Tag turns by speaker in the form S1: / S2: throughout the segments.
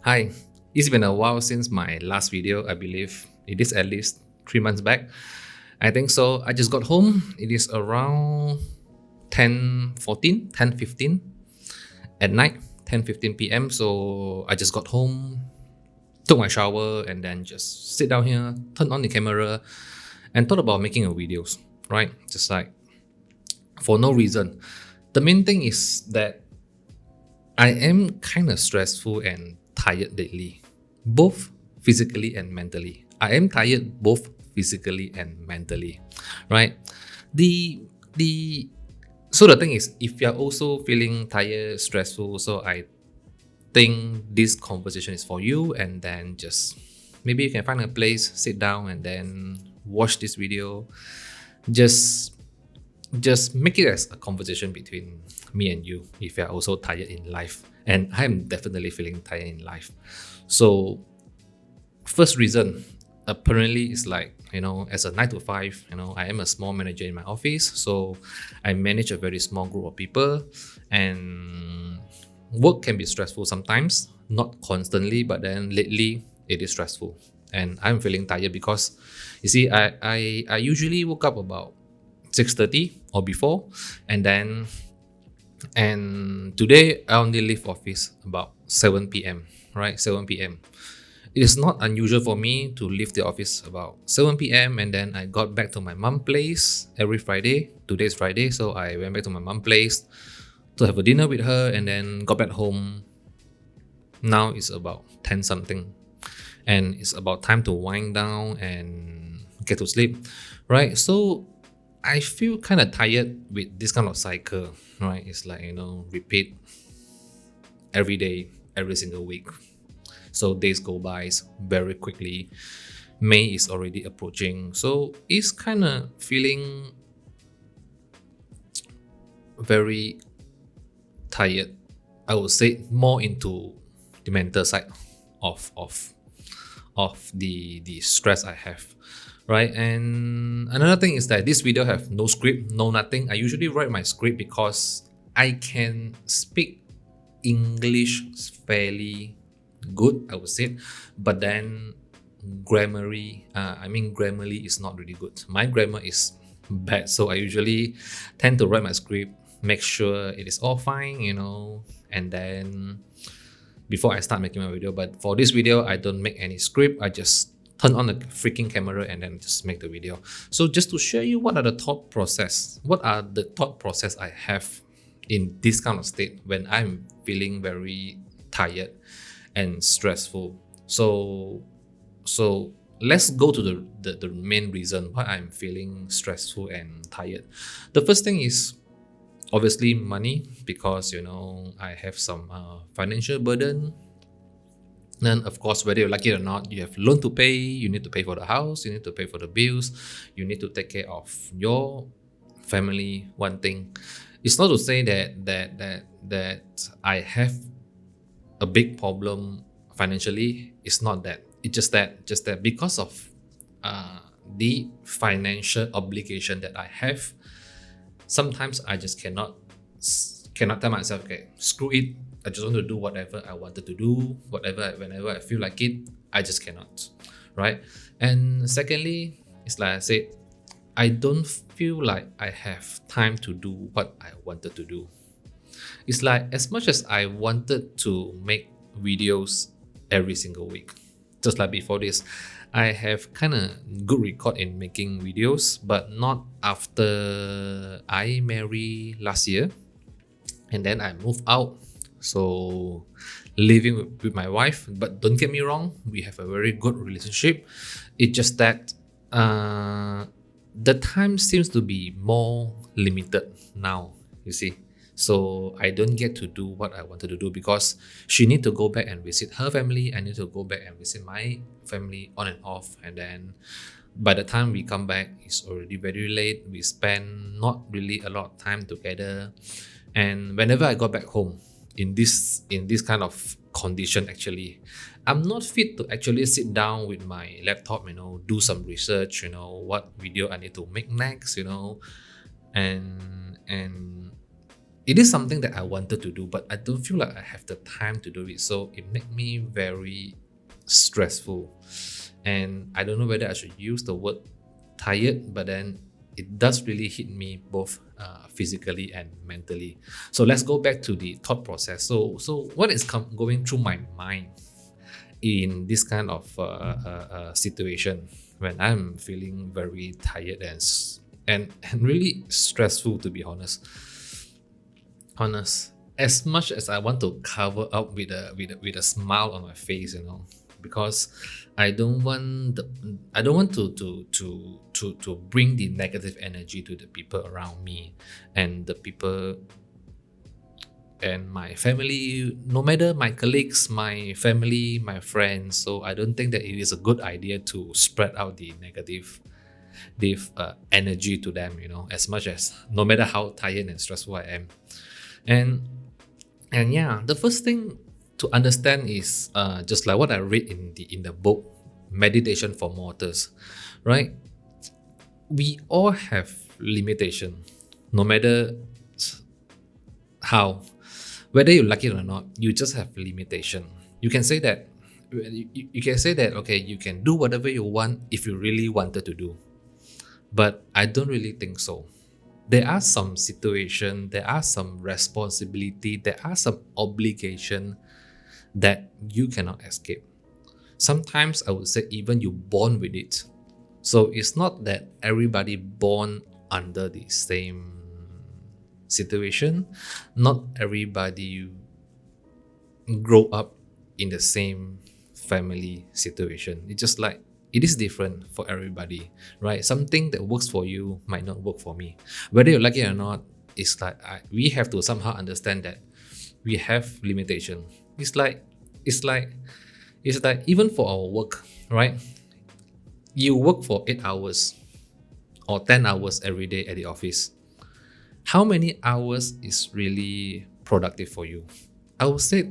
S1: Hi, it's been a while since my last video. I believe it is at least 3 months back. I think so. I just got home. It is around 10:15 at night, 10:15 p.m. So I just got home, took my shower, and then just sit down here, turn on the camera, and thought about making a videos, right? Just like for no reason. The main thing is that I am kind of stressful and tired lately, both physically and mentally. I am tired both physically and mentally, right? The the so the thing is, if you're also feeling tired, stressful, so I think this conversation is for you, and then just maybe you can find a place, sit down, and then watch this video. Just just make it as a conversation between me and you if you're also tired in life, and I'm definitely feeling tired in life. So first reason apparently is like, as a 9 to 5, I am a small manager in my office, so I manage a very small group of people, and work can be stressful sometimes, not constantly, but then lately it is stressful, and I'm feeling tired because you see, I usually woke up about 6:30 or before, and then and today I only leave office about 7 p.m. Right, 7 p.m. It is not unusual for me to leave the office about 7 p.m. and then I got back to my mom place every Friday. Today is Friday, so I went back to my mom place to have a dinner with her and then got back home. Now it's about 10 something, and it's about time to wind down and get to sleep, right? So I feel kind of tired with this kind of cycle, right? It's like, repeat every day, every single week. So days go by very quickly. May is already approaching. So it's kind of feeling very tired. I would say more into the mental side of the stress I have. Right. And another thing is that this video have no script, no nothing. I usually write my script because I can speak English fairly good, I would say, but then grammarly is not really good. My grammar is bad, so I usually tend to write my script, make sure it is all fine, and then before I start making my video. But for this video, I don't make any script. I just turn on the freaking camera and then just make the video. So just to show you what are the thought process I have in this kind of state when I'm feeling very tired and stressful. So let's go to the main reason why I'm feeling stressful and tired. The first thing is obviously money, because I have some financial burden. Then of course, whether you like it or not, you have loan to pay, you need to pay for the house, you need to pay for the bills, you need to take care of your family. One thing, it's not to say that I have a big problem financially. It's not that. It's just that because of the financial obligation that I have, sometimes I just cannot tell myself, okay, screw it, I just want to do whatever I wanted to do, whenever I feel like it. I just cannot, right? And secondly, it's like I said, I don't feel like I have time to do what I wanted to do. It's like as much as I wanted to make videos every single week, just like before this, I have kind of good record in making videos, but not after I married last year, and then I moved out. So living with my wife, but don't get me wrong, we have a very good relationship. It's just that the time seems to be more limited now, you see. So I don't get to do what I wanted to do because she need to go back and visit her family. I need to go back and visit my family on and off. And then by the time we come back, it's already very late. We spend not really a lot of time together. And whenever I got back home in this kind of condition, actually, I'm not fit to actually sit down with my laptop, do some research, what video I need to make next, and it is something that I wanted to do, but I don't feel like I have the time to do it. So it made me very stressful. And I don't know whether I should use the word tired, but then it does really hit me both physically and mentally. So let's go back to the thought process. So what is going through my mind in this kind of situation when I'm feeling very tired and really stressful, to be honest. As much as I want to cover up with a smile on my face, because I don't want to bring the negative energy to the people around me and the people and my family, no matter my colleagues, my family, my friends. So I don't think that it is a good idea to spread out the negative energy to them, as much as no matter how tired and stressful I am. And yeah, the first thing to understand is just like what I read in the book Meditation for Mortals, right? We all have limitation, no matter how, whether you like it or not. You just have limitation. You can say that you can say that okay, you can do whatever you want if you really wanted to do, but I don't really think so. There are some situation, there are some responsibility, there are some obligation that you cannot escape. Sometimes I would say even you born with it. So it's not that everybody born under the same situation. Not everybody grow up in the same family situation. It's just like it is different for everybody, right? Something that works for you might not work for me. Whether you like it or not, it's like we have to somehow understand that we have limitation. It's like even for our work, right? You work for 8 hours or 10 hours every day at the office. How many hours is really productive for you? I would say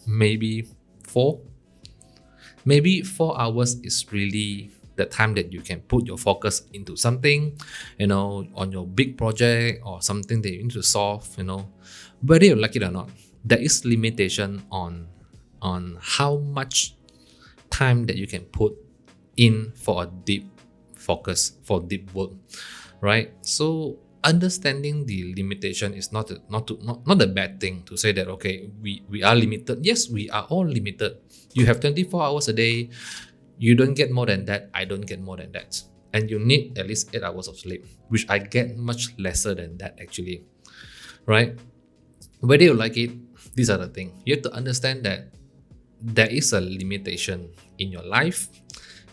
S1: maybe 4. Maybe 4 hours is really the time that you can put your focus into something, on your big project or something that you need to solve, whether you like it or not. There is limitation on how much time that you can put in for a deep focus, for deep work, right? So understanding the limitation is not a bad thing. To say that okay, we are limited. Yes, we are all limited. You have 24 hours a day. You don't get more than that. I don't get more than that. And you need at least 8 hours of sleep, which I get much lesser than that actually, right? Whether you like it, these are the things. You have to understand that there is a limitation in your life,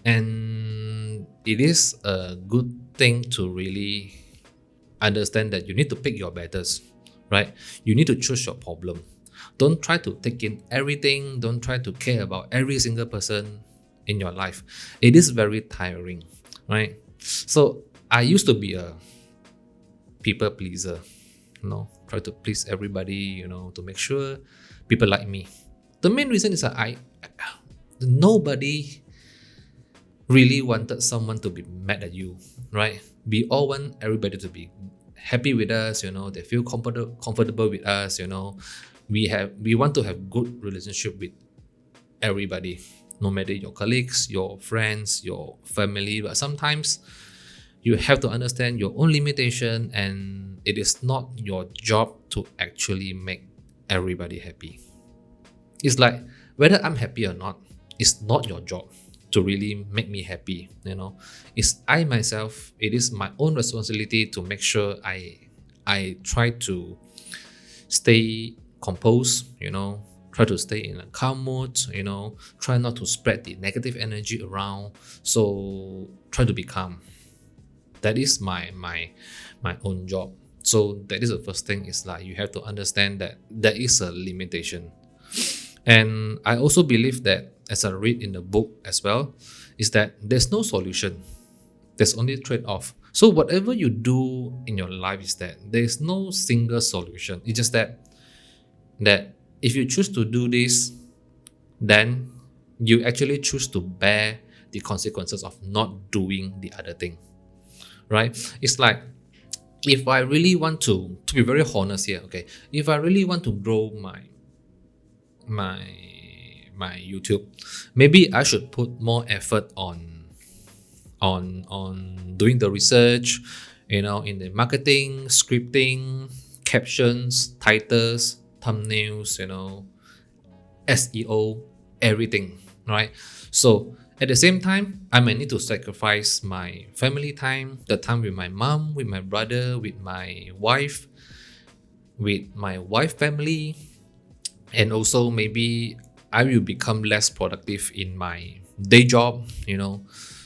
S1: and it is a good thing to really understand that you need to pick your battles, right? You need to choose your problem. Don't try to take in everything. Don't try to care about every single person in your life. It is very tiring, right? So I used to be a people pleaser, try to please everybody, to make sure people like me. The main reason is that nobody really wanted someone to be mad at you, right? We all want everybody to be happy with us, they feel comfortable with us, we want to have good relationship with everybody, no matter your colleagues, your friends, your family. But sometimes you have to understand your own limitation, and it is not your job to actually make everybody happy. It's like whether I'm happy or not, it's not your job to really make me happy. It's I myself. It is my own responsibility to make sure I try to stay composed. Try to stay in a calm mood. Try not to spread the negative energy around. So try to be calm. That is my own job. So that is the first thing. Is like you have to understand that there is a limitation. And I also believe that, as I read in the book as well, is that there's no solution. There's only trade-off. So whatever you do in your life is that there's no single solution. It's just that if you choose to do this, then you actually choose to bear the consequences of not doing the other thing, right? It's like if I really want to be very honest here, okay, if I really want to grow my my YouTube, maybe I should put more effort on doing the research, in the marketing, scripting, captions, titles, thumbnails, SEO, everything, right? So at the same time, I might need to sacrifice my family time, the time with my mom, with my brother, with my wife family, and also maybe I will become less productive in my day job,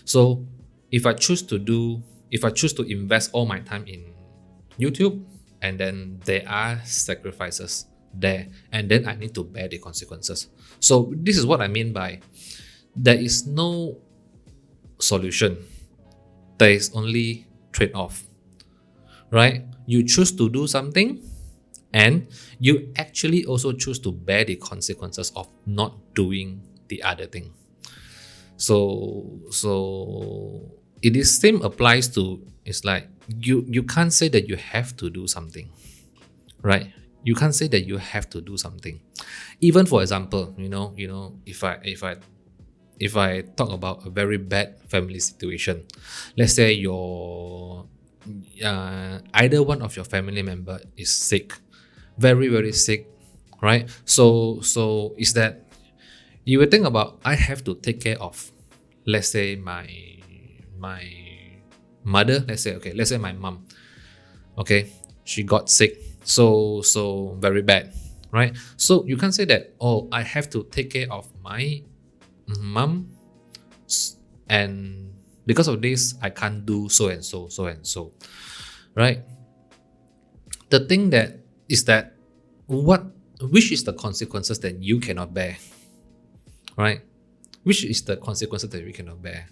S1: So if I choose to invest all my time in YouTube, and then there are sacrifices there, and then I need to bear the consequences. So this is what I mean by there is no solution. There is only trade-off, right? You choose to do something, and you actually also choose to bear the consequences of not doing the other thing. So it is same applies to, it's like you can't say that you have to do something, right? You can't say that you have to do something. Even for example, if I talk about a very bad family situation, let's say your either one of your family member is sick, very very sick, right? So is that you will think about, I have to take care of, let's say my mother, let's say my mom, okay, she got sick, so very bad, right? So you can't say that, oh, I have to take care of my mom, and because of this I can't do so and so, right? The thing that is that which is the consequences that you cannot bear, right? Which is the consequences that we cannot bear,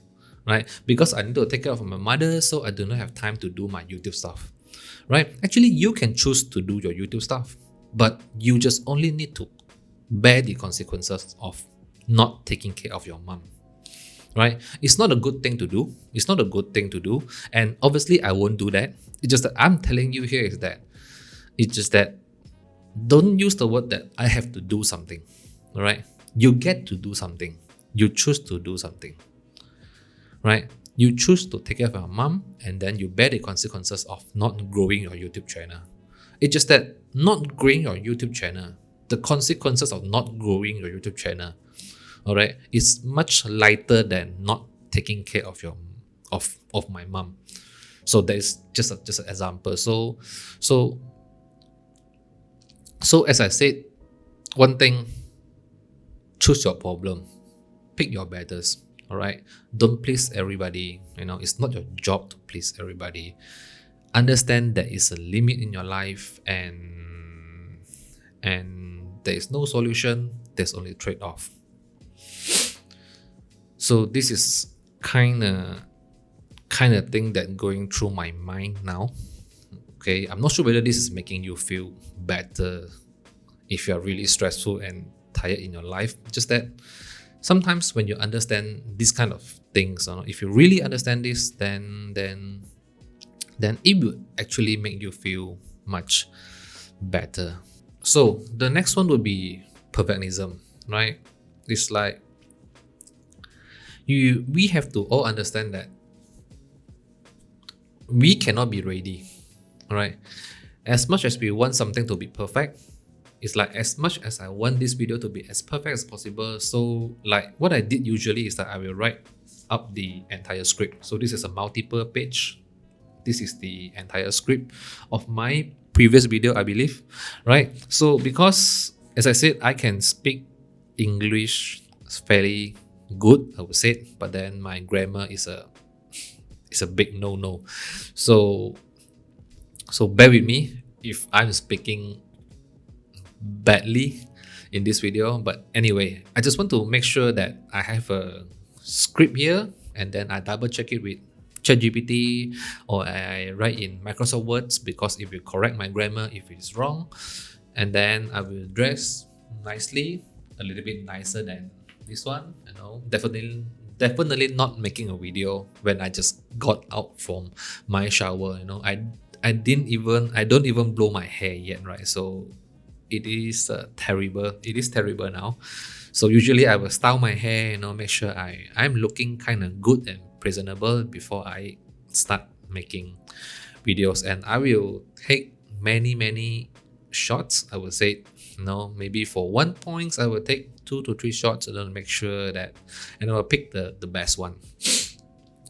S1: right? Because I need to take care of my mother, so I do not have time to do my YouTube stuff, right? Actually, you can choose to do your YouTube stuff, but you just only need to bear the consequences of not taking care of your mom, right? It's not a good thing to do. It's not a good thing to do. And obviously, I won't do that. It's just that I'm telling you here is that it's just that don't use the word that I have to do something, all right? You get to do something. You choose to do something, right? You choose to take care of your mom, and then you bear the consequences of not growing your YouTube channel. It's just that not growing your YouTube channel, the consequences of not growing your YouTube channel, all right, is much lighter than not taking care of of my mom. So that is just an example. So as I said, one thing, choose your problem, pick your battles, all right? Don't please everybody. It's not your job to please everybody. Understand there is a limit in your life, and there is no solution. There's only trade-off. So this is kind of thing that going through my mind now. Okay, I'm not sure whether this is making you feel better if you're really stressful and tired in your life. Just that sometimes when you understand these kind of things, if you really understand this, then it will actually make you feel much better. So the next one would be perfectionism, right? It's like we have to all understand that we cannot be ready, right? As much as we want something to be perfect, it's like as much as I want this video to be as perfect as possible, so like what I did usually is that I will write up the entire script. So this is a multiple page. This is the entire script of my previous video, I believe, right? So because, as I said, I can speak English fairly good, I would say, but then my grammar is a big no. So bear with me if I'm speaking badly in this video. But anyway, I just want to make sure that I have a script here, and then I double check it with ChatGPT, or I write in Microsoft Words, because if you correct my grammar if it is wrong, and then I will dress nicely, a little bit nicer than this one, definitely not making a video when I just got out from my shower. I don't even blow my hair yet, right? So it is terrible. It is terrible now. So usually I will style my hair, make sure I'm looking kind of good and presentable before I start making videos. And I will take many shots. I would say, maybe for 1 point, I will take 2 to 3 shots and then make sure that, and I will pick the best one.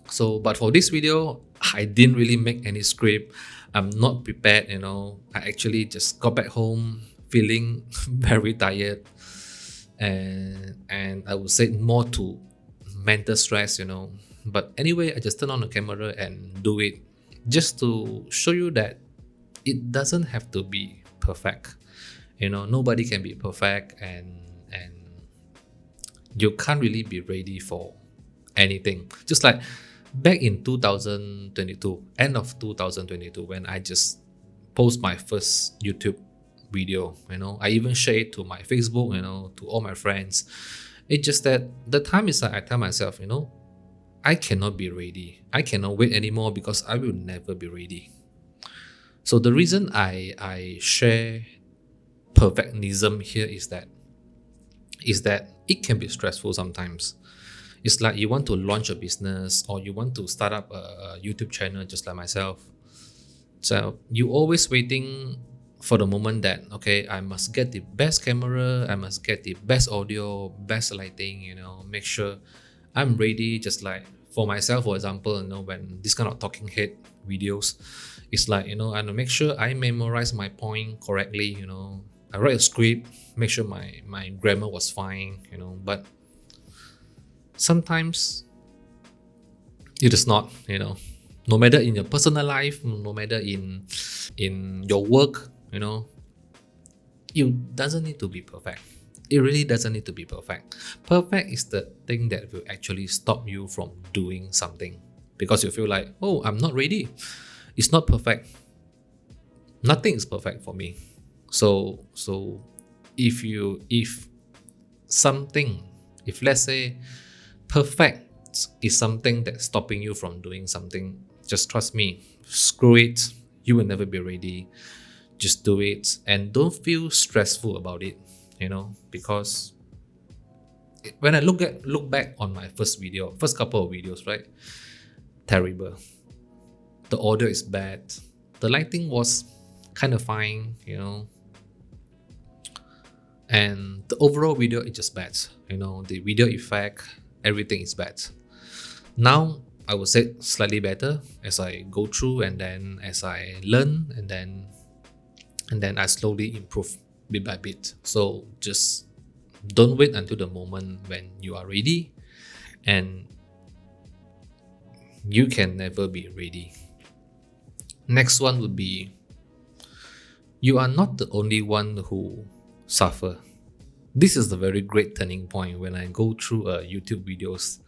S1: So, but for this video, I didn't really make any script. I'm not prepared, I actually just got back home feeling very tired, and I would say more to mental stress. But anyway, I just turn on the camera and do it just to show you that it doesn't have to be perfect. Nobody can be perfect, and you can't really be ready for anything. Just like back in 2022, end of 2022, when I just post my first YouTube video, I even share it to my Facebook, to all my friends. It's just that the time is that I tell myself, I cannot be ready. I cannot wait anymore because I will never be ready. So the reason I share perfectionism here is that it can be stressful sometimes. It's like you want to launch a business or you want to start up a YouTube channel, just like myself. So you always waiting for the moment that, okay, I must get the best camera, I must get the best audio, best lighting, make sure I'm ready. Just like for myself, for example, when this kind of talking head videos, it's like, I make sure I memorize my point correctly, I write a script, make sure my grammar was fine, but sometimes it is not, no matter in your personal life, no matter in your work, it doesn't need to be perfect. It really doesn't need to be perfect. Perfect is the thing that will actually stop you from doing something because you feel like, oh, I'm not ready. It's not perfect. Nothing is perfect for me. So if let's say perfect is something that's stopping you from doing something, just trust me, screw it. You will never be ready. Just do it and don't feel stressful about it, because when I look back on my first couple of videos, right? Terrible. The audio is bad. The lighting was kind of fine, and the overall video is just bad. The video effect, everything is bad. Now I would say slightly better as I go through and then as I learn and then I slowly improve bit by bit. So just don't wait until the moment when you are ready, and you can never be ready. Next one would be, you are not the only one who suffer. This is the very great turning point when I go through YouTube videos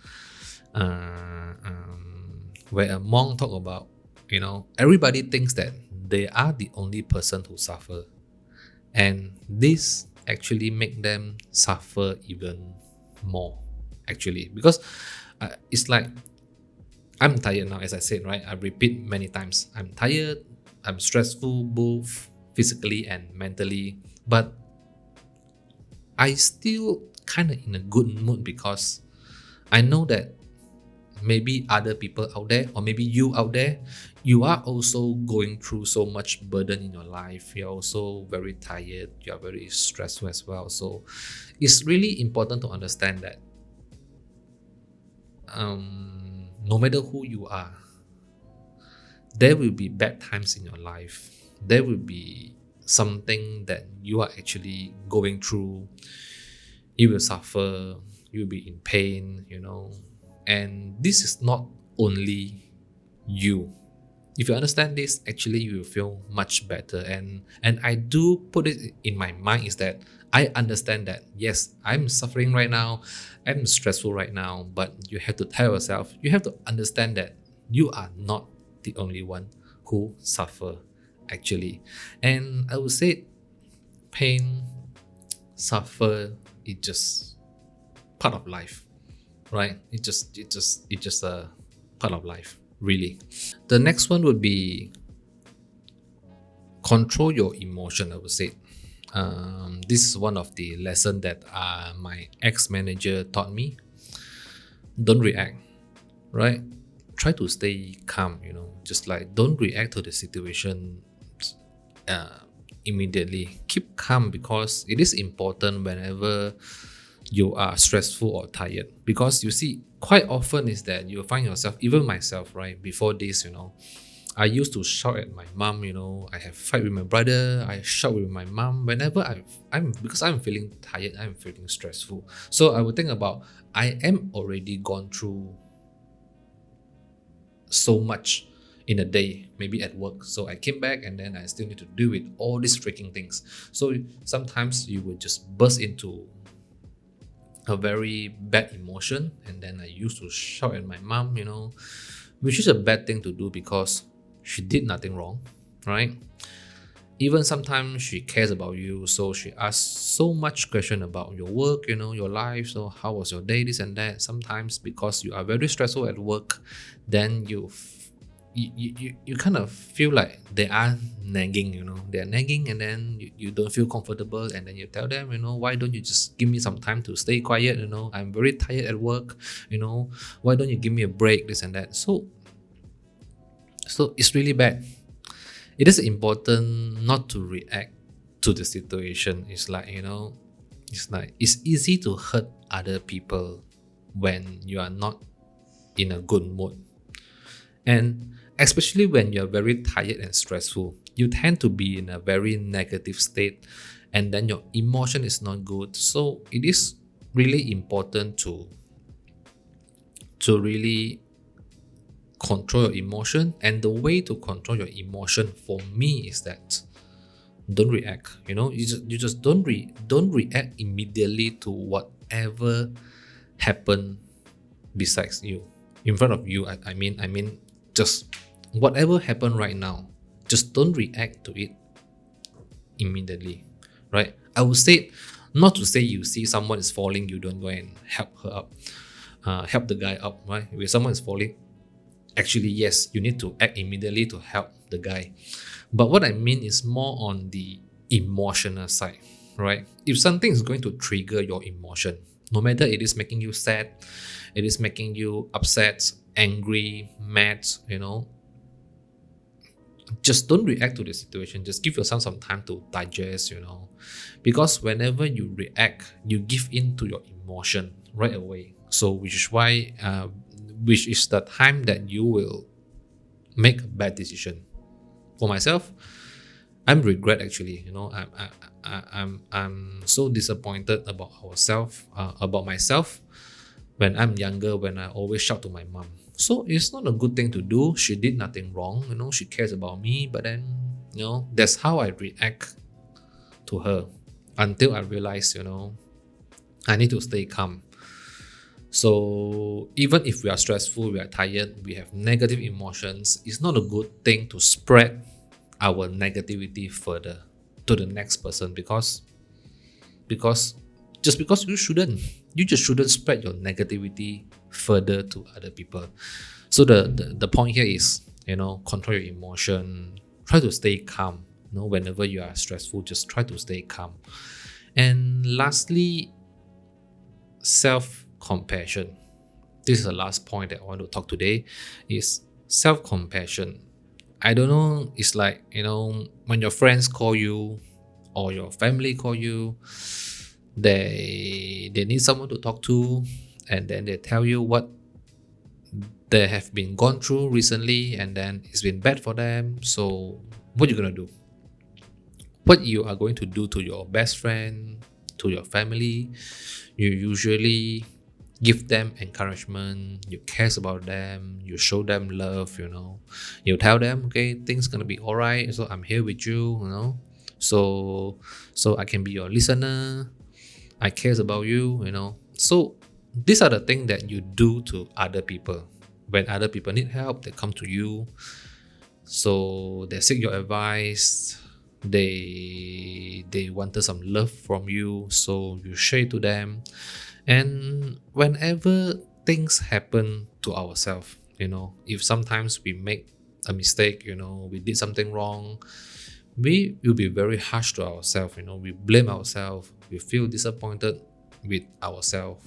S1: where a monk talk about, everybody thinks that they are the only person who suffer, and this actually make them suffer even more, actually, because it's like, I'm tired now, as I said, right? I repeat many times, I'm tired, I'm stressful, both physically and mentally, but I still kind of in a good mood because I know that maybe other people out there, or maybe you out there, you are also going through so much burden in your life. You're also very tired, you're very stressful as well. So it's really important to understand that no matter who you are, there will be bad times in your life. There will be something that you are actually going through. You will suffer, you'll be in pain, and this is not only you. If you understand this, actually you will feel much better. And I do put it in my mind is that I understand that, yes, I'm suffering right now, I'm stressful right now, but you have to tell yourself, you have to understand that you are not the only one who suffer, actually. And I would say pain, suffer, it's just part of life, right? It's just a part of life, really. The next one would be, control your emotion, I would say. This is one of the lesson that my ex-manager taught me. Don't react, right? Try to stay calm, just like don't react to the situation immediately. Keep calm because it is important whenever you are stressful or tired. Because you see, quite often is that you find yourself, even myself, right? Before this, I used to shout at my mom, I have fight with my brother, I shout with my mom whenever I'm because I'm feeling tired, I'm feeling stressful. So I would think about I am already gone through so much in a day, maybe at work. So I came back and then I still need to deal with all these freaking things. So sometimes you would just burst into a very bad emotion, and then I used to shout at my mom, which is a bad thing to do because she did nothing wrong, right? Even sometimes she cares about you, so she asks so much question about your work, your life. So how was your day, this and that. Sometimes because you are very stressful at work, then you kind of feel like they are nagging, they're nagging, and then you don't feel comfortable, and then you tell them, why don't you just give me some time to stay quiet, I'm very tired at work, why don't you give me a break, this and that. So it's really bad. It is important not to react to the situation. It's like, it's easy to hurt other people when you are not in a good mood. And especially when you're very tired and stressful, you tend to be in a very negative state, and then your emotion is not good. So it is really important to really control your emotion. And the way to control your emotion for me is that don't react. You just don't react immediately to whatever happened besides you, in front of you. I mean just whatever happened right now, just don't react to it immediately, right? I would say, not to say you see someone is falling, you don't go and help her up, help the guy up, right? If someone is falling, actually yes, you need to act immediately to help the guy. But what I mean is more on the emotional side, right? If something is going to trigger your emotion, no matter it is making you sad, it is making you upset, angry, mad, just don't react to the situation. Just give yourself some time to digest, because whenever you react, you give in to your emotion right away. So which is the time that you will make a bad decision. For myself, I'm regret actually. I'm so disappointed about about myself when I'm younger, when I always shout to my mom. So it's not a good thing to do. She did nothing wrong, she cares about me, but then, that's how I react to her until I realize, I need to stay calm. So even if we are stressful, we are tired, we have negative emotions, it's not a good thing to spread our negativity further to the next person, because you just shouldn't spread your negativity further to other people. So the point here is, control your emotion, try to stay calm. Whenever you are stressful, just try to stay calm. And lastly, self-compassion. This is the last point that I want to talk today, is self-compassion. I don't know, it's like, when your friends call you or your family call you, they need someone to talk to, and then they tell you what they have been gone through recently, and then it's been bad for them. So what are you going to do? What you are going to do to your best friend, to your family? You usually give them encouragement, you care about them, you show them love, you tell them, okay, things gonna be all right, so I'm here with you, so I can be your listener, I cares about you, So these are the things that you do to other people. When other people need help, they come to you, so they seek your advice, they wanted some love from you, so you share to them. And whenever things happen to ourselves, if sometimes we make a mistake, we did something wrong, we will be very harsh to ourselves. We blame ourselves, we feel disappointed with ourselves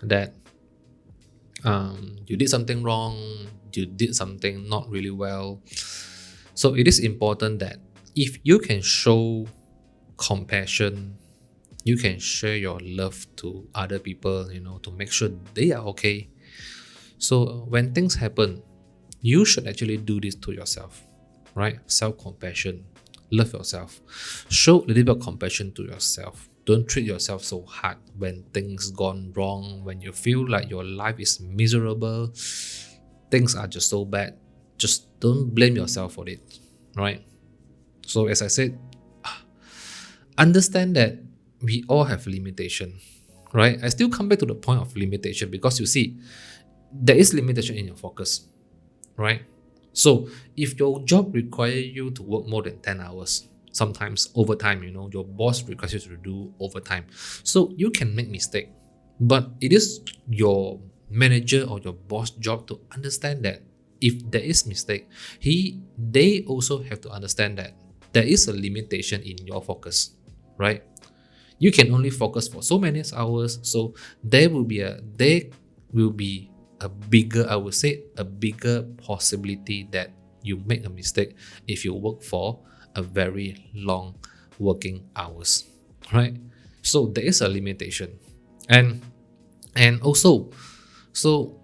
S1: that you did something wrong, you did something not really well. So it is important that if you can show compassion, you can share your love to other people, to make sure they are okay. So when things happen, you should actually do this to yourself, right? Self-compassion, love yourself, show a little bit of compassion to yourself. Don't treat yourself so hard when things gone wrong, when you feel like your life is miserable, things are just so bad. Just don't blame yourself for it, right? So as I said, understand that we all have limitation, right? I still come back to the point of limitation because you see, there is limitation in your focus, right? So if your job requires you to work more than 10 hours, sometimes overtime, your boss requires you to do overtime. So you can make mistake, but it is your manager or your boss job to understand that if there is mistake, they also have to understand that there is a limitation in your focus, right? You can only focus for so many hours, so there will be a bigger, I would say, a bigger possibility that you make a mistake if you work for a very long working hours, right? So there is a limitation, and also, so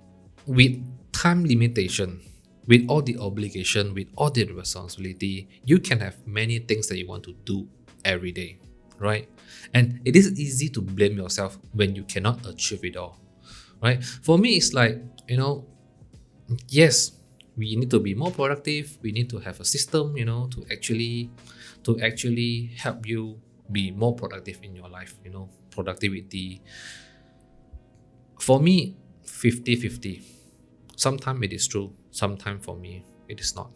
S1: with time limitation, with all the obligation, with all the responsibility, you can have many things that you want to do every day, right? And it is easy to blame yourself when you cannot achieve it all, right? For me, it's like, yes, we need to be more productive. We need to have a system, to actually help you be more productive in your life. Productivity. For me, 50-50. Sometimes it is true. Sometimes for me, it is not.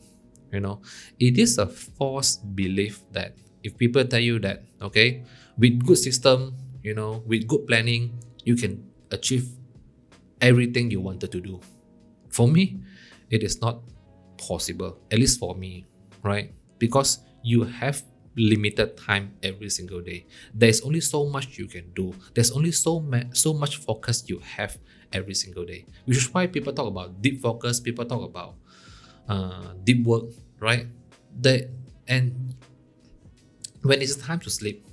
S1: It is a false belief that if people tell you that, okay, with good system, with good planning, you can achieve everything you wanted to do. For me, it is not possible, at least for me, right? Because you have limited time every single day. There's only so much you can do. There's only so much focus you have every single day, which is why people talk about deep focus, people talk about deep work, right? And when it's time to sleep,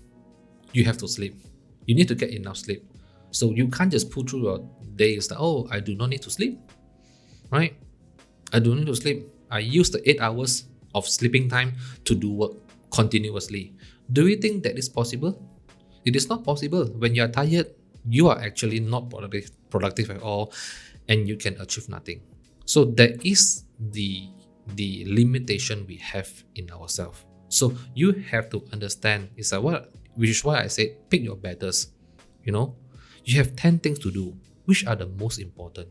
S1: you have to sleep. You need to get enough sleep. So you can't just pull through your days that, oh, I do not need to sleep, right? I don't need to sleep. I use the 8 hours of sleeping time to do work continuously. Do you think that is possible? It is not possible. When you are tired, you are actually not productive at all, and you can achieve nothing. So there is the limitation we have in ourselves. So you have to understand, which is why I say pick your battles. You have 10 things to do. Which are the most important?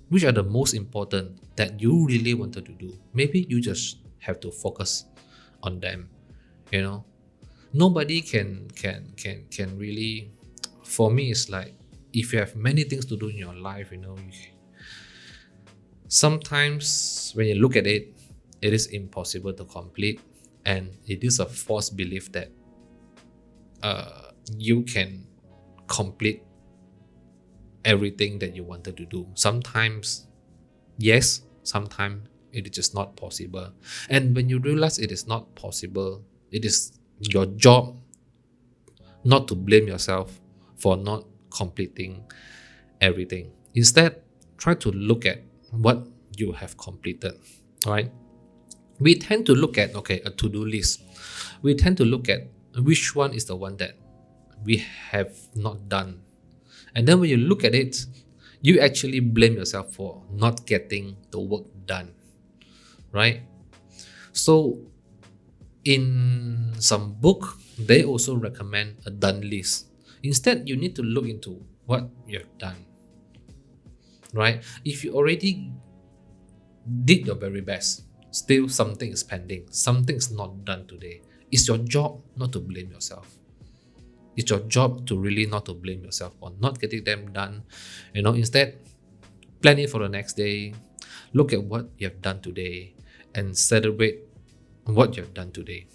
S1: Which are the most important that you really wanted to do? Maybe you just have to focus on them. Nobody can really. For me, it's like if you have many things to do in your life, sometimes when you look at it, it is impossible to complete, and it is a false belief that you can complete everything that you wanted to do. Sometimes yes, sometimes it is just not possible. And when you realize it is not possible, it is your job not to blame yourself for not completing everything. Instead, try to look at what you have completed, right? We tend to look at, a to-do list. We tend to look at which one is the one that we have not done. And then when you look at it, you actually blame yourself for not getting the work done, right? So in some book, they also recommend a done list. Instead, you need to look into what you have done, right? If you already did your very best, still something is pending, something is not done today, it's your job not to blame yourself. It's your job to really not to blame yourself for not getting them done. Instead, plan it for the next day. Look at what you have done today and celebrate what you've done today.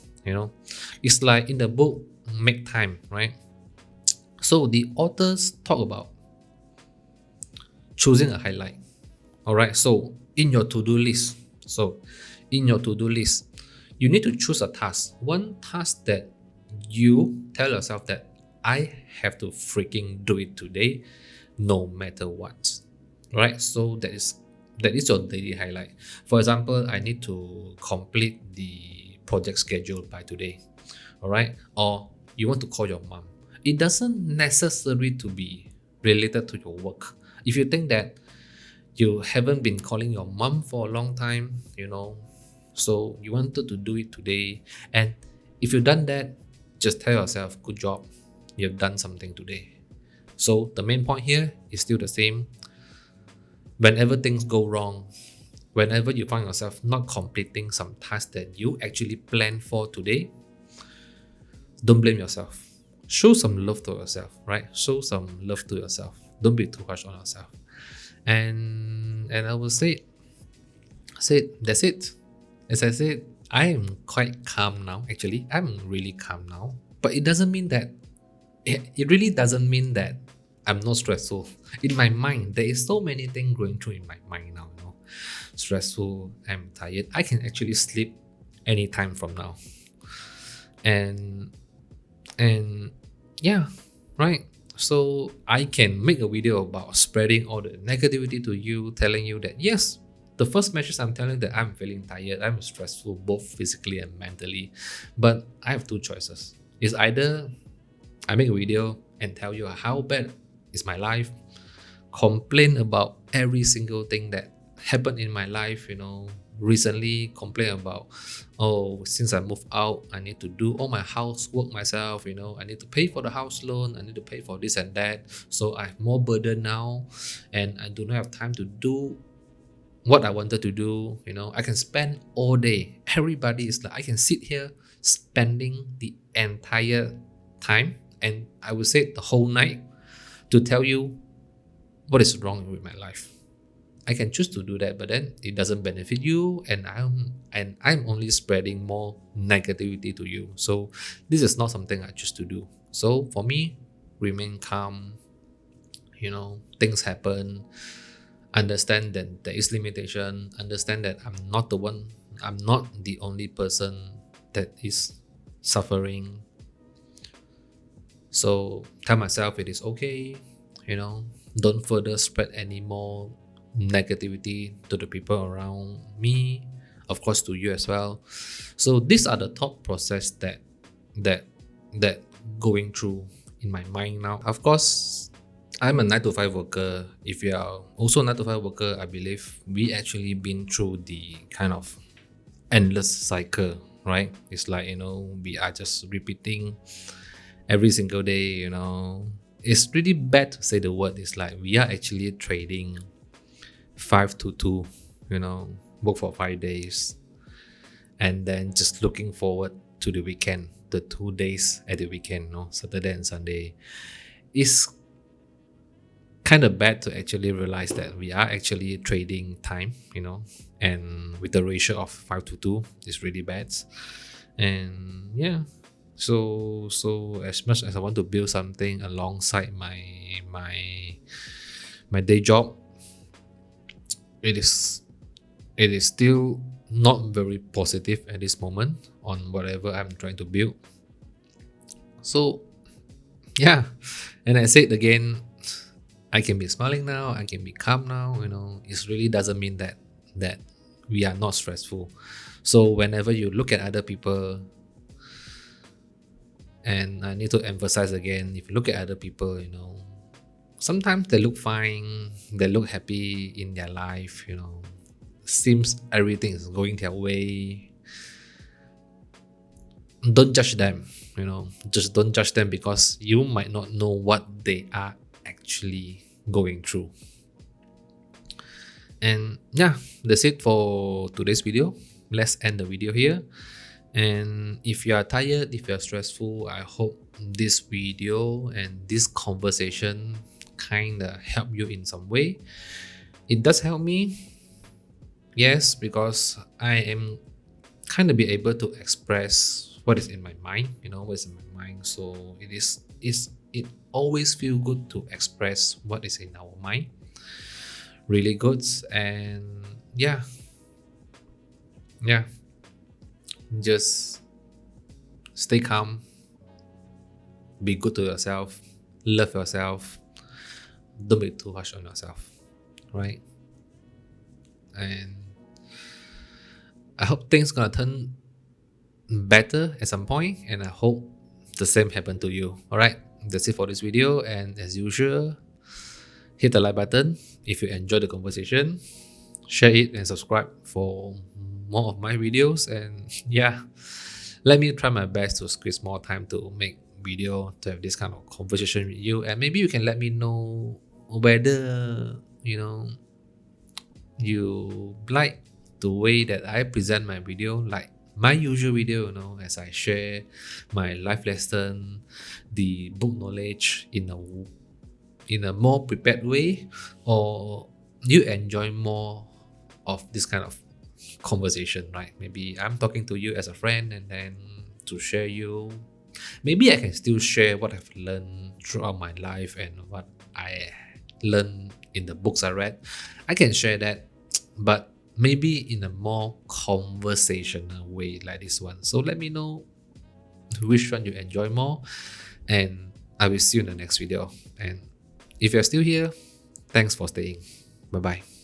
S1: It's like in the book Make Time, right? So the authors talk about choosing a highlight. All right, so in your to-do list, you need to choose a task, one task that you tell yourself that I have to freaking do it today, no matter what. Right, so that is your daily highlight. For example, I need to complete the project schedule by today. All right, or you want to call your mom. It doesn't necessarily to be related to your work. If you think that you haven't been calling your mom for a long time, so you wanted to do it today, and if you've done that, just tell yourself, good job, you've done something today. So the main point here is still the same. Whenever things go wrong, whenever you find yourself not completing some task that you actually planned for today, don't blame yourself. Show some love to yourself, right? Show some love to yourself. Don't be too harsh on yourself. And I will say that's it. As I said, I am quite calm now. Actually, I'm really calm now. But it doesn't mean that it really doesn't mean that I'm not stressful. In my mind, there is so many things going through in my mind now. Stressful, I'm tired. I can actually sleep anytime from now. And yeah, right. So I can make a video about spreading all the negativity to you, telling you that yes, the first message I'm telling that I'm feeling tired, I'm stressful, both physically and mentally. But I have two choices. It's either I make a video and tell you how bad is my life, complain about every single thing that happened in my life, recently complain about, oh, since I moved out, I need to do all my housework myself, I need to pay for the house loan, I need to pay for this and that, so I have more burden now, and I do not have time to do what I wanted to do. I can spend all day. Everybody is like, I can sit here spending the entire time, and I would say the whole night, to tell you what is wrong with my life. I can choose to do that, but then it doesn't benefit you, and I'm only spreading more negativity to you. So this is not something I choose to do. So for me, remain calm. Things happen. Understand that there is limitation. Understand that I'm not the only person that is suffering. So tell myself it is okay. Don't further spread any more negativity to the people around me, of course to you as well. So these are the thought process that going through in my mind now. Of course, I'm a 9 to 5 worker. If you are also a 9 to 5 worker, I believe we actually been through the kind of endless cycle, right? It's like, we are just repeating every single day. It's really bad to say the word. It's like we are actually trading 5 to 2, work for 5 days, and then just looking forward to the weekend, the 2 days at the weekend, Saturday and Sunday. It's kind of bad to actually realize that we are actually trading time, and with the ratio of 5 to 2, it's really bad. And yeah, so as much as I want to build something alongside my day job, it is still not very positive at this moment on whatever I'm trying to build. So yeah, and I said again, I can be smiling now, I can be calm now. It really doesn't mean that we are not stressful. So whenever you look at other people, and I need to emphasize again, if you look at other people, sometimes they look fine, they look happy in their life, seems everything is going their way. Don't judge them, just don't judge them, because you might not know what they are actually going through. And yeah, that's it for today's video. Let's end the video here. And if you are tired, if you are stressful, I hope this video and this conversation kind of help you in some way. It does help me, yes, because I am kind of be able to express what is in my mind, what is in my mind. So it always feel good to express what is in our mind. Really good. And yeah, just stay calm, be good to yourself, love yourself, don't be too harsh on yourself, right? And I hope things gonna turn better at some point, and I hope the same happen to you. All right, that's it for this video, and as usual, hit the like button if you enjoyed the conversation, share it and subscribe for more of my videos. And yeah, let me try my best to squeeze more time to make video to have this kind of conversation with you. And maybe you can let me know whether you like the way that I present my video, like my usual video, as I share my life lesson, the book knowledge in a more prepared way, or you enjoy more of this kind of conversation, right? Maybe I'm talking to you as a friend, and then to share you, maybe I can still share what I've learned throughout my life and what I learned in the books I read. I can share that, but maybe in a more conversational way like this one. So let me know which one you enjoy more, and I will see you in the next video. And if you're still here, thanks for staying. Bye bye.